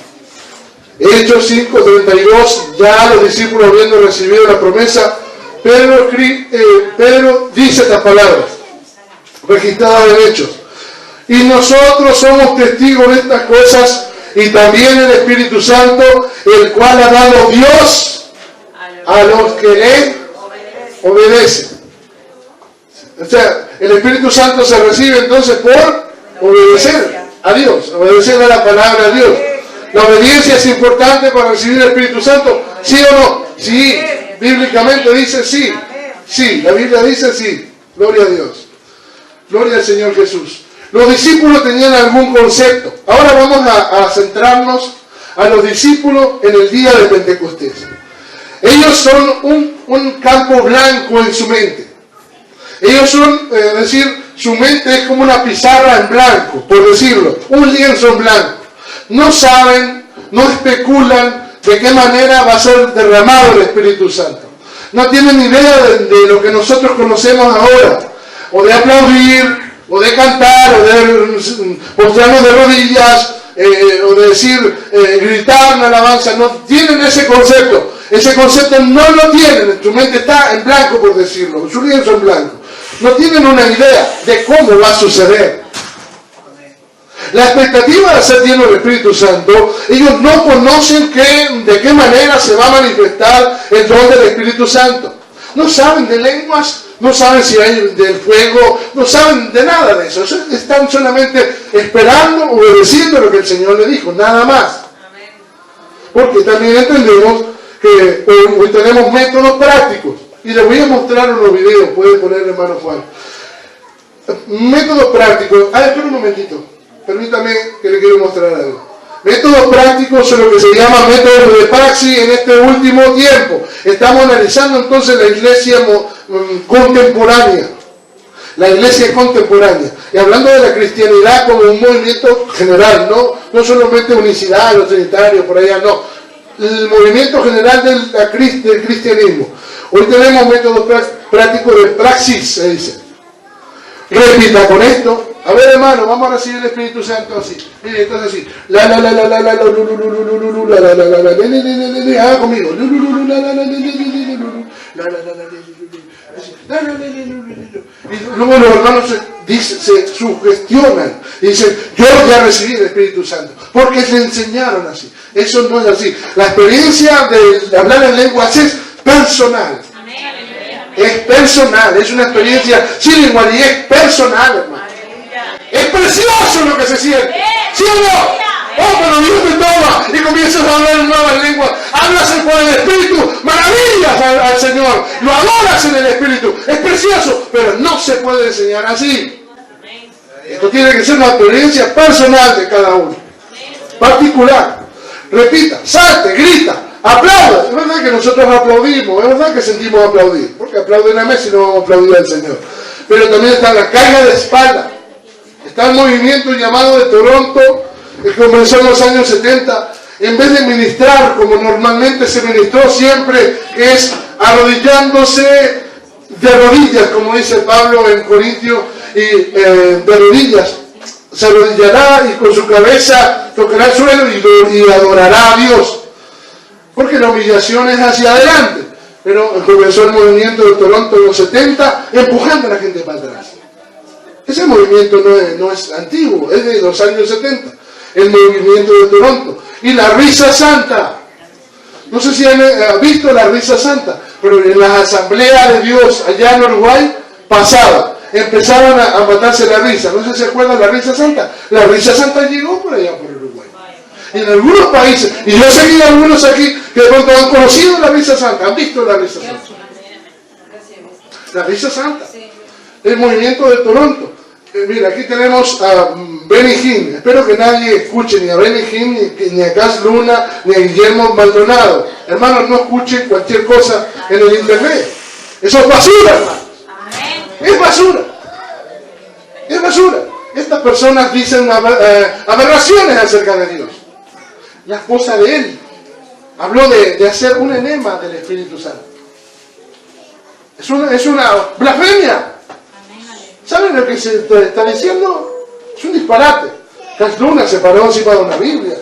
Hechos 5:32, ya los discípulos habiendo recibido la promesa, Pedro dice estas palabras, registradas en Hechos, y nosotros somos testigos de estas cosas, y también el Espíritu Santo, el cual ha dado Dios a los que le obedecen. O sea, el Espíritu Santo se recibe entonces por obedecer a Dios, obedecer a la palabra de Dios. ¿La obediencia es importante para recibir el Espíritu Santo? ¿Sí o no? Sí, bíblicamente dice sí. Sí, la Biblia dice sí. Gloria a Dios. Gloria al Señor Jesús. Los discípulos tenían algún concepto. Ahora vamos a centrarnos a los discípulos en el día de Pentecostés. Ellos son un campo blanco en su mente. Ellos son, es decir, su mente es como una pizarra en blanco, por decirlo, un lienzo en blanco. No saben, no especulan de qué manera va a ser derramado el Espíritu Santo. No tienen idea de lo que nosotros conocemos ahora, o de aplaudir, o de cantar, o de postrarnos de rodillas, o de decir, gritar una alabanza. No tienen ese concepto. Ese concepto no lo tienen. Su mente está en blanco, por decirlo, su lienzo en blanco. No tienen una idea de cómo va a suceder. La expectativa de ser lleno del Espíritu Santo, ellos no conocen de qué manera se va a manifestar el don del Espíritu Santo. No saben de lenguas, no saben si hay del fuego, no saben de nada de eso. Están solamente esperando, obedeciendo lo que el Señor le dijo, nada más. Porque también entendemos que hoy tenemos métodos prácticos. Y les voy a mostrar unos videos, puede poner hermano Juan. Métodos prácticos. Espera un momentito. Permítame que le quiero mostrar algo. Métodos prácticos son lo que se llama métodos de praxis en este último tiempo. Estamos analizando entonces la iglesia contemporánea. La iglesia contemporánea. Y hablando de la cristianidad como un movimiento general, no solamente unicidad, los trinitarios, por allá, no. El movimiento general del cristianismo. Hoy tenemos métodos prácticos de praxis, se dice. Repita con esto. A ver, hermano, vamos a recibir el Espíritu Santo así. Mire, entonces así. Haga conmigo. Y luego los hermanos se sugestionan y dicen, yo ya recibí el Espíritu Santo, porque le enseñaron así. Eso no es así. La experiencia de hablar en lenguas es personal. Es personal, es una experiencia sin igual y es personal, hermano. Es precioso lo que se siente. ¿Sí o no? Oh, pero Dios te toma y comienzas a hablar en nuevas lenguas. Hablas por el Espíritu, maravillas al Señor. Lo adoras en el Espíritu. Es precioso, pero no se puede enseñar así. Esto tiene que ser una experiencia personal de cada uno. Particular. Repita, salte, grita, aplauda. Es verdad que nosotros aplaudimos, es verdad que sentimos aplaudir. Porque aplauden a Messi y no vamos a aplaudir al Señor. Pero también está la carga de espalda. Está el movimiento llamado de Toronto, que comenzó en los años 70, en vez de ministrar como normalmente se ministró siempre, que es arrodillándose de rodillas, como dice Pablo en Corintios, y de rodillas, se arrodillará y con su cabeza tocará el suelo y adorará a Dios. Porque la humillación es hacia adelante. Pero comenzó el movimiento de Toronto en los 70, empujando a la gente para atrás. Ese movimiento no es antiguo, es de los años 70. El movimiento de Toronto. Y la risa santa. No sé si han visto la risa santa, pero en las asambleas de Dios allá en Uruguay pasaba. Empezaban a matarse la risa. No sé si se acuerdan de la risa santa. La risa santa llegó por allá por Uruguay. En algunos países, y yo sé que hay algunos aquí que de pronto han conocido la risa santa, han visto la risa santa. La risa santa. El movimiento de Toronto. Mira, aquí tenemos a Benny Hinn. Espero que nadie escuche ni a Benny Hinn, ni a Gas Luna, ni a Guillermo Maldonado. Hermanos, no escuchen cualquier cosa en el internet. Eso es basura, hermano. Es basura. Es basura. Estas personas dicen aberraciones acerca de Dios. La esposa de él habló de hacer un enema del Espíritu Santo. Es una blasfemia. ¿Saben lo que se está diciendo? Es un disparate. Gas Luna se paró encima de una Biblia,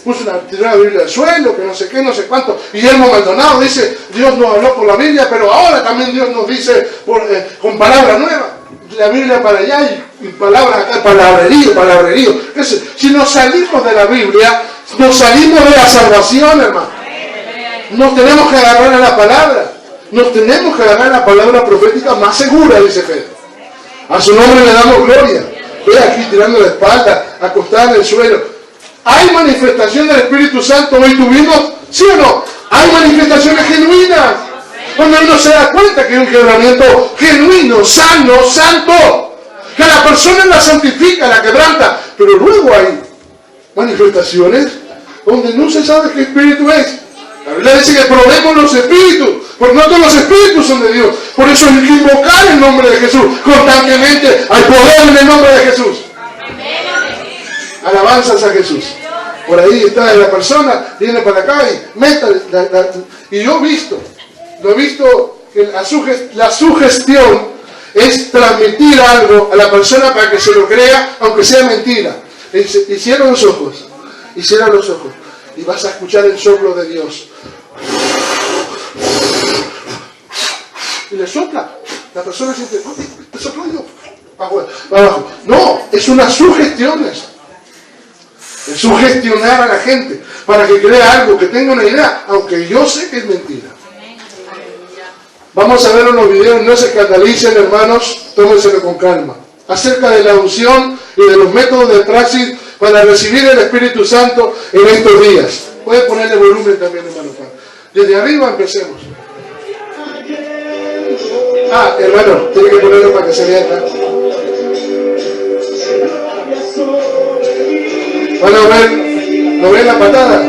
puso tiró la Biblia al suelo, que no sé qué, no sé cuánto. Guillermo Maldonado dice, Dios nos habló por la Biblia, pero ahora también Dios nos dice con palabras nuevas. La Biblia para allá y palabras acá, palabrerío. Si nos salimos de la Biblia, nos salimos de la salvación, hermano. Nos tenemos que agarrar a la palabra. Nos tenemos que agarrar a la palabra profética más segura, dice Pedro. A su nombre le damos gloria. Ve aquí tirando la espalda, acostada en el suelo. ¿Hay manifestación del Espíritu Santo hoy tuvimos? ¿Sí o no? Hay manifestaciones genuinas. Cuando uno se da cuenta que hay un quebramiento genuino, sano, santo. Que la persona la santifica, la quebranta. Pero luego hay manifestaciones donde no se sabe qué espíritu es. La Biblia dice que probemos los espíritus, porque no todos los espíritus son de Dios. Por eso hay que invocar el nombre de Jesús constantemente. Hay poder en el nombre de Jesús. Alabanzas a Jesús. Por ahí está la persona, viene para acá y meta. Y yo he visto que la sugestión es transmitir algo a la persona para que se lo crea, aunque sea mentira. Cierra los ojos. Y cierra los ojos. Y vas a escuchar el soplo de Dios. Y le sopla. La persona siente, ¿te sopló Dios? Abajo. No, es una sugestión eso. Es sugestionar a la gente para que crea algo, que tenga una idea, aunque yo sé que es mentira. Vamos a ver unos videos, no se escandalicen, hermanos, tómenselo con calma. Acerca de la unción y de los métodos de praxis para recibir el Espíritu Santo en estos días. Puede ponerle volumen también, hermano Juan. Desde arriba empecemos. Hermano, tiene que ponerlo para que se vea acá. Van a ver, ¿no ven la patada?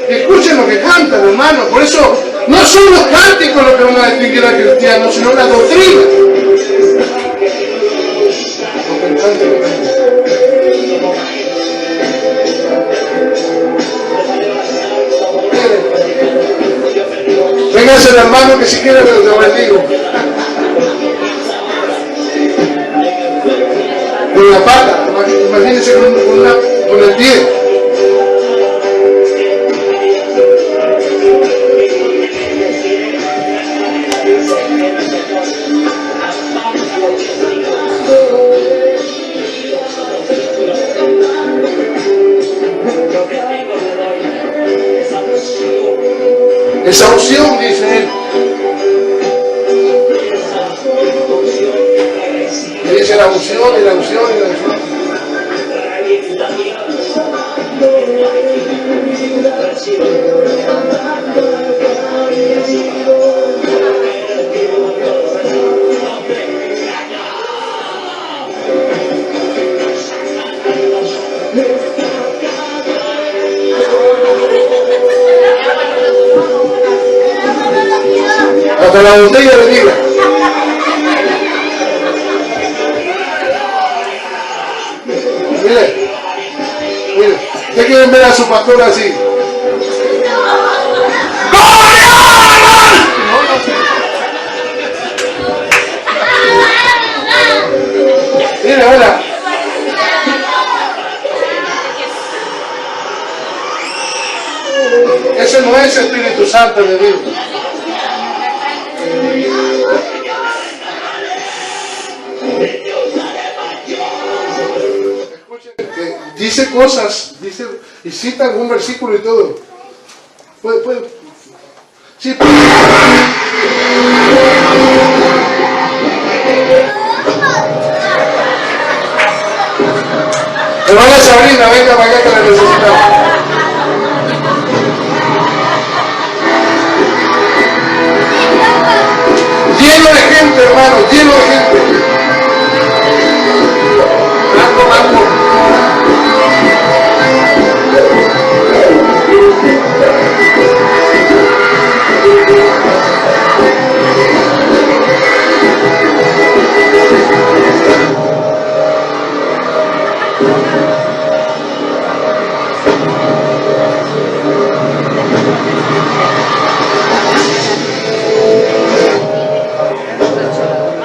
Escuchen lo que cantan, hermano. Por eso no son los cánticos los que van a distinguir al cristiano, sino la doctrina. Véngase el hermano que si quiere lo bendigo. Con la pata, imagínense con el pie. Esa unción, dice él. Y dice la unción y la unción y la unción. Hasta la botella de vida. Mire, mire. ¿Ustedes quieren ver a su pastor así? Mire, hola. Ese no es Espíritu Santo de Dios. Escuchen que dice cosas, dice y cita algún versículo y todo. Puede. Sí, puede. Hermana Sabrina, venga para acá que la necesitamos. Lleno de gente, hermano, lleno de gente. Blanco.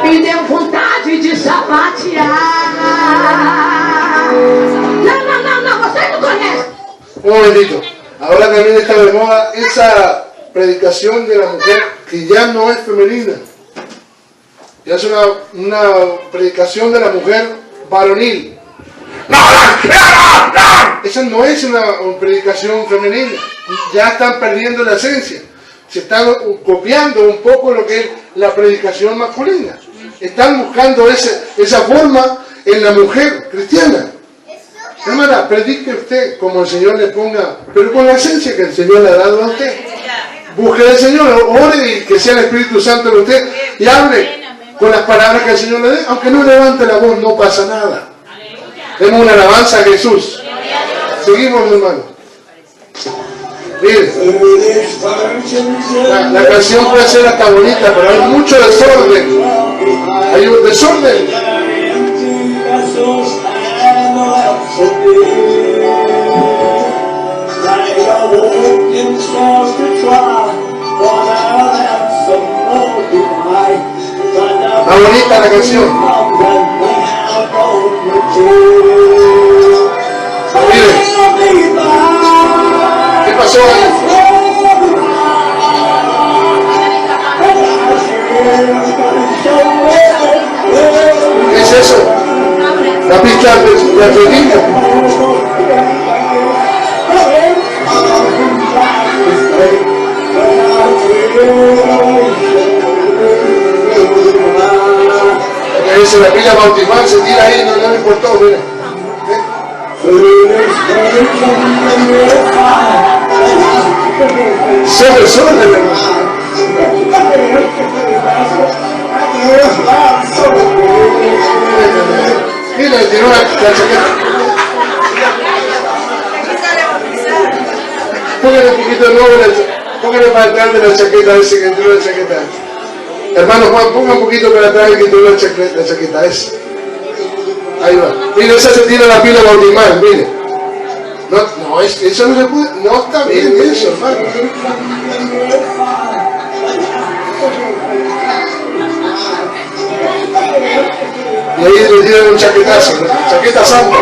Me deu vontade de sapatear. Não, vocês não conhecem. Un momentito. Ahora también está de moda esa predicación de la mujer que ya no es femenina. Ya es una predicación de la mujer varonil. Esa no es una predicación femenina. Ya están perdiendo la esencia. Se están copiando un poco lo que es la predicación masculina. Están buscando esa forma en la mujer cristiana. Hermana, predique usted como el Señor le ponga, pero con la esencia que el Señor le ha dado a usted. Busque al Señor, ore y que sea el Espíritu Santo en usted y hable con las palabras que el Señor le dé. Aunque no levante la voz, no pasa nada. Demos una alabanza a Jesús. Seguimos, hermano. Mire, la canción puede ser hasta bonita, pero hay mucho desorden. Hay un desorden. Está bonita la canción. Mire, ¿qué pasó ahí? ¿Qué es eso? La pista de Afrodita. Que dice la pila bautismal, se tira ahí, no le importó, mira. Sobre de verdad. Mira, le tiró la chaqueta. Póngale un poquito de nuevo, póngale para atrás de la chaqueta ese que tiró la chaqueta. Hermano Juan, ponga un poquito para atrás y que tiró la chaqueta esa. Ahí va. Mire, esa se tira la pila bautismal, mire. No, es que eso no se puede. No está bien eso, hermano. Y ahí le dieron un chaquetazo, ¿no? Chaqueta santa.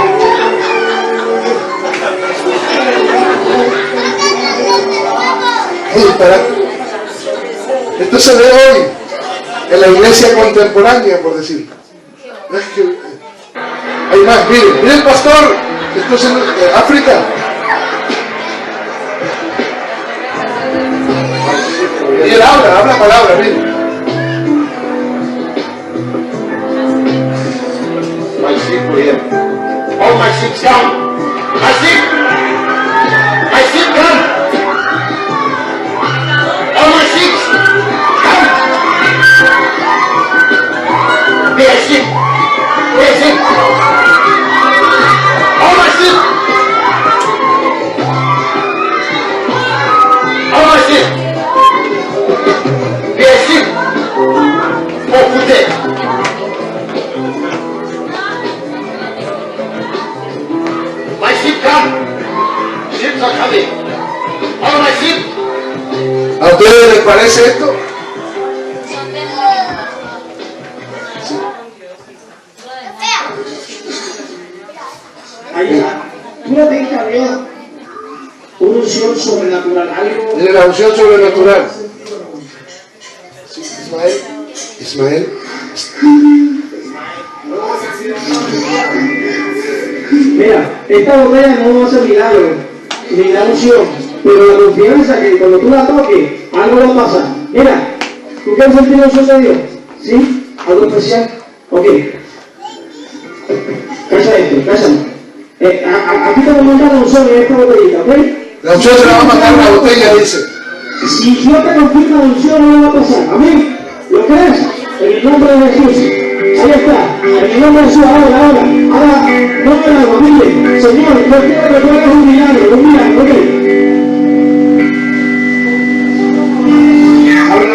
Esto se ve hoy en la iglesia contemporánea, por decir. Hay más, mire el pastor, esto es en África. Y él habla palabra, mire. My sheep were here. All my sheep come. My sheep come. All my sheep come. Be a sheep. Be a sheep. All my sheep. All my sheep. Be a sheep. Oh, good day. parece esto? Allá, tú no te encargó una unción sobrenatural, algo. Mire la unción sobrenatural. Ismael. Mira, esta botella no va a ser milagro, ni la unción, pero la confianza que cuando tú la toques, algo va a pasar. Mira, ¿tú quieres sentir la unción de Dios? ¿Sí? ¿Algo especial? Ok. Cacha esto, cáchame. Aquí te voy a mandar la unción en esta botellita, ¿ok? La unción se la va a mandar en la botella, dice. Si Dios te confirma la unción, no va a pasar. Amén. ¿Lo crees? En el nombre de Jesús. Ahí está. En el nombre de Jesús. Ahora. No me hago. Mire, Señor, yo quiero que tú hagas un milagro. Ok. Ay.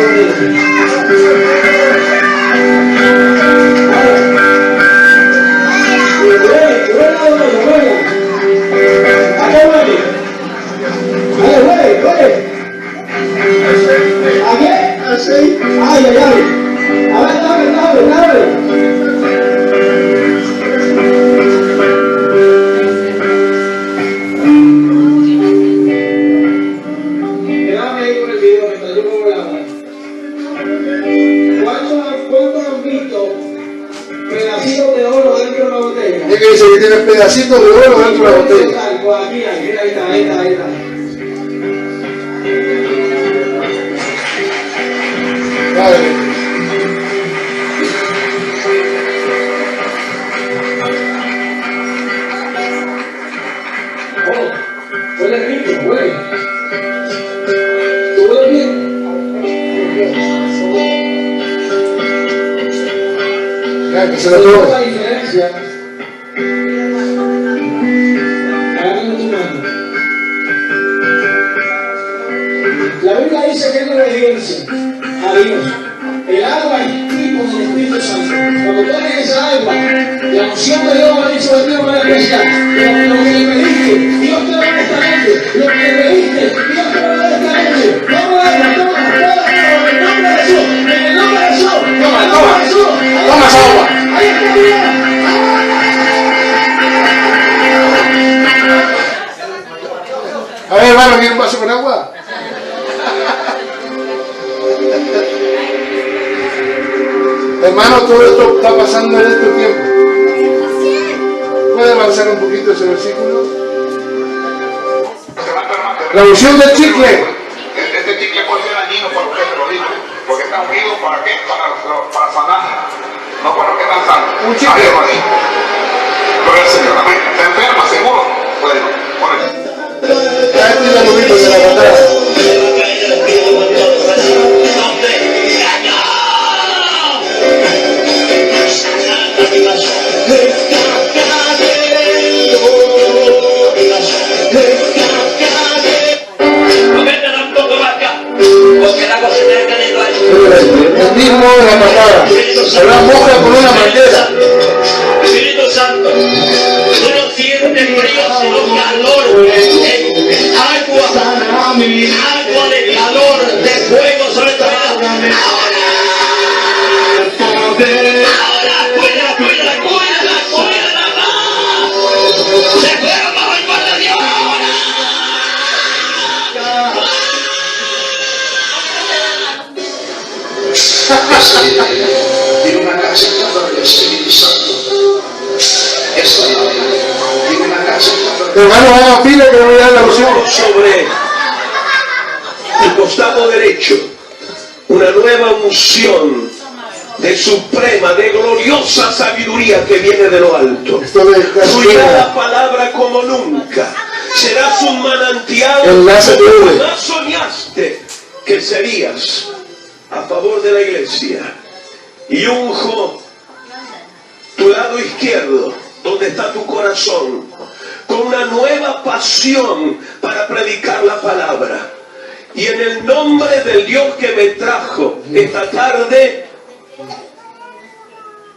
A ver, dame. Quédame ahí con el video mientras yo pongo la mano. ¿Cuántos han visto pedacitos de oro dentro de la botella? Es que dice que tiene pedacitos de oro dentro de la botella. Aquí, ahí está. Padre. Huele rico, huele. ¿Tú hueles bien? Que se lo tome. La diferencia. Agárralo en tu mano. La Biblia dice que es una obediencia a Dios. El agua es tipo del Espíritu Santo. Cuando tú tomes esa agua, la unción de Dios ha dicho de ti de manera especial. Lo que le pediste, Dios te lo va a dar esta noche. Lo que le pediste, Dios te lo va a dar esta noche. Toma, en el nombre de Jesús. En el nombre de Jesús. Toma esa agua. Ahí está bien. A ver, hermano, ¿quiere un vaso con agua? Hermano, todo esto está pasando en este tiempo. ¿Puede avanzar un poquito ese versículo? La unción del chicle. Este chicle puede ser dañino para usted, te lo digo. Porque está unido para qué? Para sanar. No para los que están sanos. Un chicle. Ahí, hermanito. Gloria al Señor. Amén. ¿Se enferma, seguro? Bueno, ponele. Ya estoy la lobito de la batalla. El mismo de la patada. Se la moja con una manguera. Espíritu Santo, tú no sientes frío sino calor, agua de calor, de fuego sobre tu vida. Ahora, cuídala más. Se fueron bajo el poder de Dios ahora. Tiene una casa del Espíritu Santo. Eso tiene una casa. Hermano, haga fila que le voy a dar la unción. Sobre el costado derecho, una nueva unción de suprema, de gloriosa sabiduría que viene de lo alto. Esto de Fluirá la palabra como nunca. Serás un manantial Enlace de como oro. jamás soñaste que serías a favor de la iglesia. Y unjo tu lado izquierdo, donde está tu corazón, con una nueva pasión para predicar la palabra. Y en el nombre del Dios que me trajo esta tarde,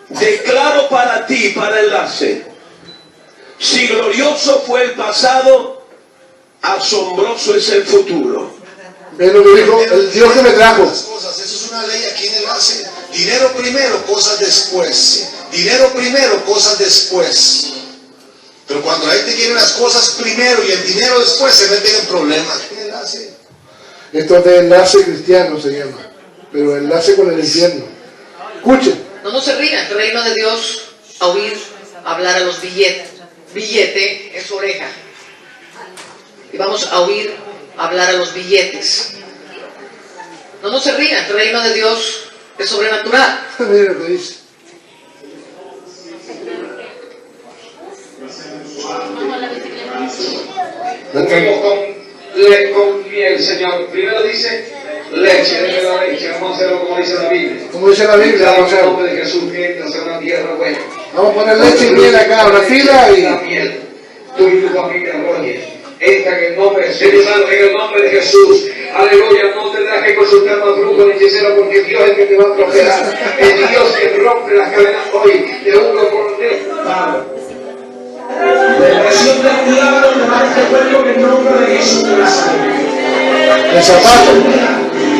declaro para ti, para enlace, si glorioso fue el pasado, asombroso es el futuro. Es lo que dijo el Dios que me trajo. Cosas. Eso es una ley aquí en el enlace. Dinero primero, cosas después. Dinero primero, cosas después. Pero cuando la gente quiere las cosas primero y el dinero después, se meten en problemas. Esto es de enlace cristiano se llama, pero enlace con el infierno. Escuchen. No se rían, el reino de Dios, a oír hablar a los billetes. Billete es oreja. Y vamos a oír hablar a los billetes. No se rían, el reino de Dios es sobrenatural. Mira lo que dice. Con miel, Señor. Primero dice leche, de la leche. Vamos a hacerlo como dice la Biblia. Como dice la Biblia, vamos a En el hacerlo. nombre de Jesús, que entra a una tierra buena. Vamos a poner leche y miel acá, una fila y... La miel. Tú y tu familia, Roger. Entra en el nombre de Jesús, en el nombre de Jesús. Aleluya, no tendrás que consultar más brujo ni hechicero, porque Dios es el que te va a prosperar. Es Dios que rompe las cadenas hoy. Te juro por Dios. La presión del diablo te va a este cuerpo en el nombre de Jesús. El zapato.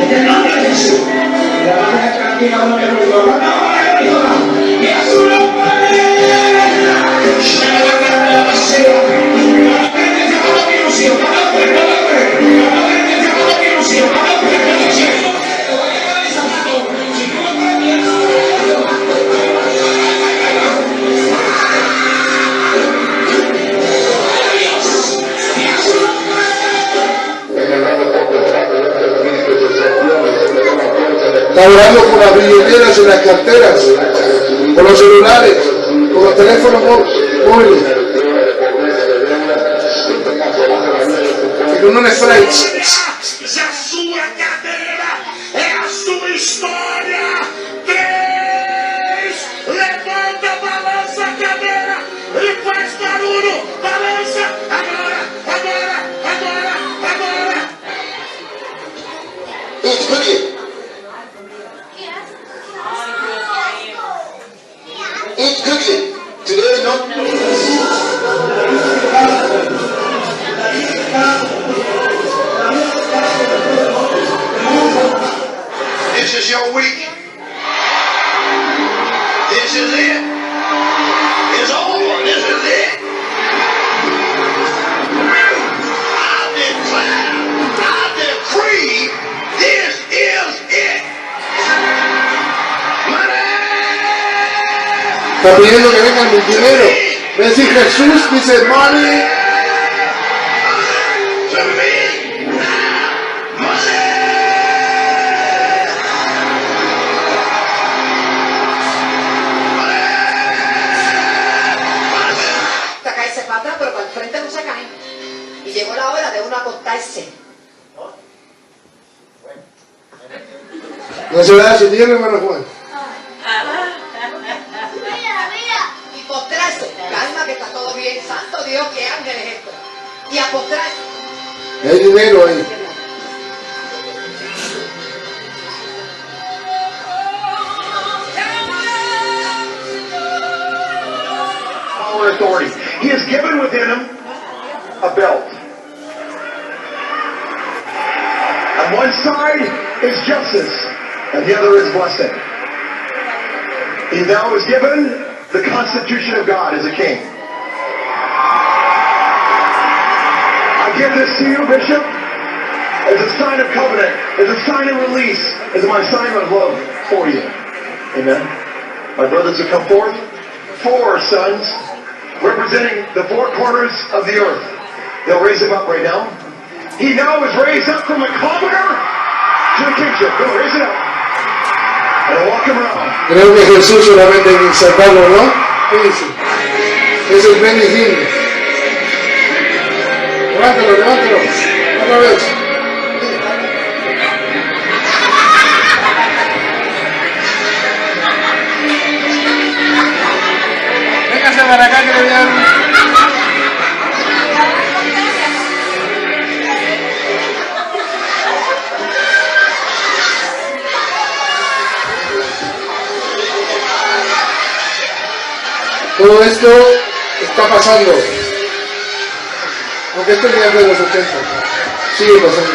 En el nombre de Jesús. La mano de tranquila, no me ruido. Y a su nombre. Está orando por las billeteras y las carteras, por los celulares, por los teléfonos móviles. Con un spray. Se a sua cadeira é a sua história. 3, levanta, balança a cadeira e faz barulho. Balança, agora, agora, agora, agora. It's cooking. It's cooking. Today, no. This is your week. This is it. It's over. This is it. I declare, I decree, this is it. Está pidiendo que venga mi dinero. Va a decir Jesús, dice money. To me, money. Caerse para atrás, pero para el frente no se cae. Y llegó la hora de uno acostarse. No se da su tierra, hermano Juan. Y postrarse. Calma que está todo bien. Santo Dios, que ángeles esto. Y a postrarse. Hay dinero ahí. Power authority. He has given within him a belt. On one side is justice, and the other is blessing. He now is given the Constitution of God as a king. I give this to you, Bishop, as a sign of covenant, as a sign of release, as my sign of love for you. Amen. My brothers have come forth, 4 sons, representing the 4 corners of the earth. They'll raise him up right now. He now is raised up from a commoner to the kingship. Go, raise it up. And walk him around. Creo que Jesús solamente hay que insertarlo, ¿no? ¿Qué dice? Es el benigno. Levántalo, levántalo. Otra vez. Véngase para acá que le vean. Todo esto está pasando. Aunque esto ya es de los 80. Sigue pasando.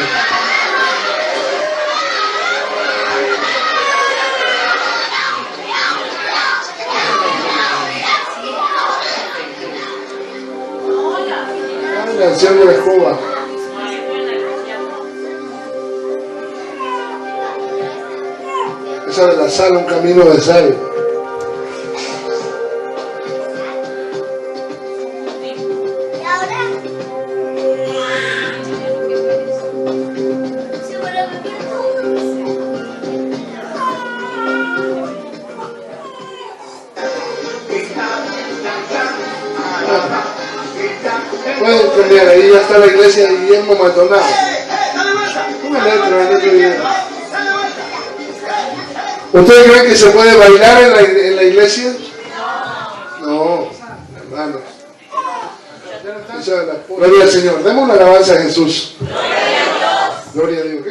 La canción de la escoba. Esa de la sal, un camino de sal. Pueden cambiar, ahí ya está la iglesia de Guillermo Maldonado. Una letra, el otro video. ¿Ustedes creen que se puede bailar en la iglesia? No, hermanos. Gloria al Señor. Demos una alabanza a Jesús. Gloria a Dios.